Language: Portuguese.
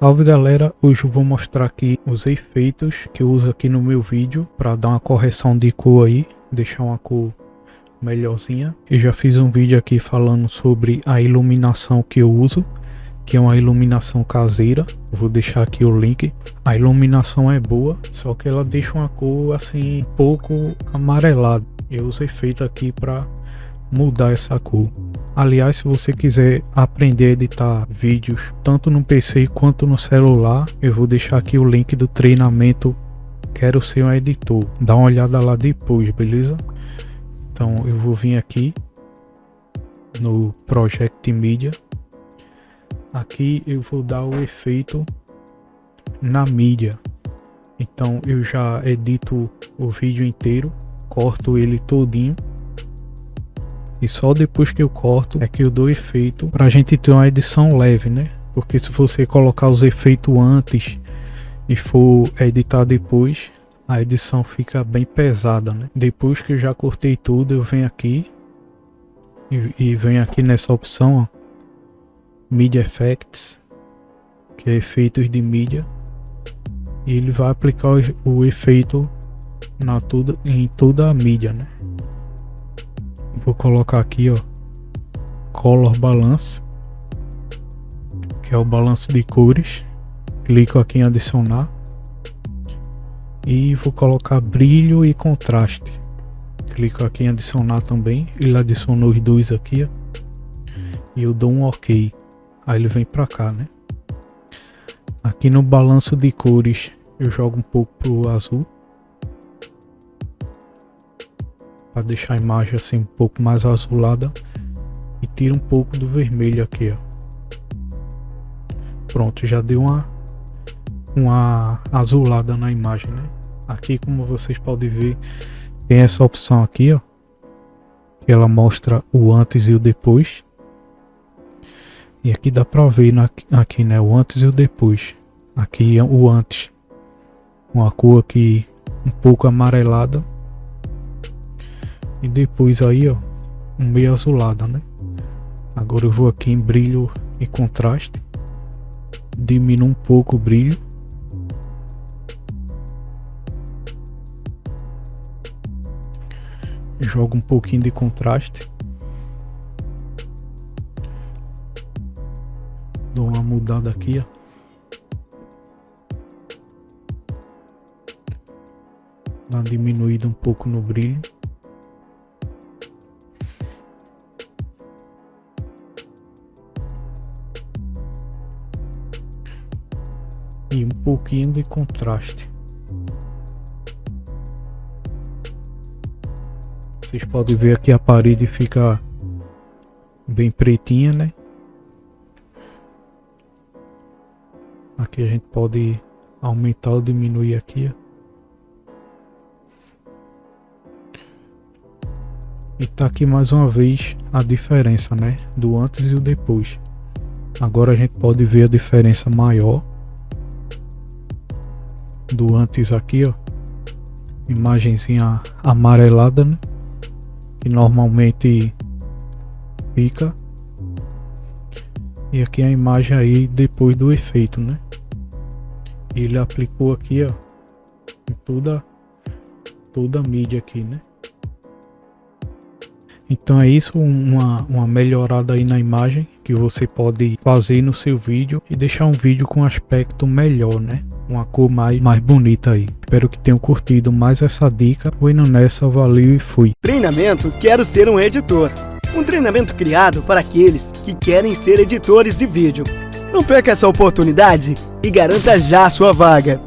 Salve galera, hoje eu vou mostrar aqui os efeitos que eu uso aqui no meu vídeo para dar uma correção de cor aí, deixar uma cor melhorzinha. Eu já fiz um vídeo aqui falando sobre a iluminação que eu uso, que é uma iluminação caseira. Eu vou deixar aqui o link. A iluminação é boa, só que ela deixa uma cor assim um pouco amarelada. Eu uso efeito aqui para mudar essa cor. Aliás, se você quiser aprender a editar vídeos tanto no PC quanto no celular, eu vou deixar aqui o link do treinamento Quero Ser um Editor. Dá uma olhada lá depois, beleza? Então eu vou vir aqui no Project Media. Aqui eu vou dar o efeito na mídia. Então eu já edito o vídeo inteiro, corto ele todinho. E só depois que eu corto é que eu dou efeito pra gente ter uma edição leve, né? Porque se você colocar os efeitos antes e for editar depois, a edição fica bem pesada, né? Depois que eu já cortei tudo, eu venho aqui e venho aqui nessa opção, ó, Media Effects, que é efeitos de mídia, e ele vai aplicar o efeito em toda a mídia, né? Vou colocar aqui, ó, Color Balance, que é o balanço de cores. Clico aqui em adicionar e vou colocar brilho e contraste. Clico aqui em adicionar também. Ele adicionou os dois aqui, ó, e eu dou um OK. Aí ele vem pra cá, né? Aqui no balanço de cores eu jogo um pouco pro azul, para deixar a imagem assim um pouco mais azulada, e tiro um pouco do vermelho aqui, ó. Pronto, já deu uma azulada na imagem, né? Aqui, como vocês podem ver, tem essa opção aqui, ó, que ela mostra o antes e o depois. E aqui dá pra ver aqui, né, o antes e o depois. Aqui é o antes, uma cor aqui um pouco amarelada, e depois aí, ó, um meio azulada, né? Agora eu vou aqui em brilho e contraste, diminuo um pouco o brilho, jogo um pouquinho de contraste, dou uma mudada aqui, ó. Dá uma diminuída um pouco no brilho. E um pouquinho de contraste. Vocês podem ver aqui a parede fica bem pretinha, né? Aqui a gente pode aumentar ou diminuir aqui, ó. E tá aqui mais uma vez a diferença, né, do antes e o depois. Agora a gente pode ver a diferença maior do antes aqui, ó, imagenzinha amarelada, né, que normalmente fica, e aqui a imagem aí depois do efeito, né, ele aplicou aqui, ó, em toda a mídia aqui, né. Então é isso, uma melhorada aí na imagem que você pode fazer no seu vídeo e deixar um vídeo com aspecto melhor, né? Uma cor mais bonita aí. Espero que tenham curtido mais essa dica. Fui indo nessa, valeu e fui. Treinamento Quero Ser um Editor. Um treinamento criado para aqueles que querem ser editores de vídeo. Não perca essa oportunidade e garanta já a sua vaga.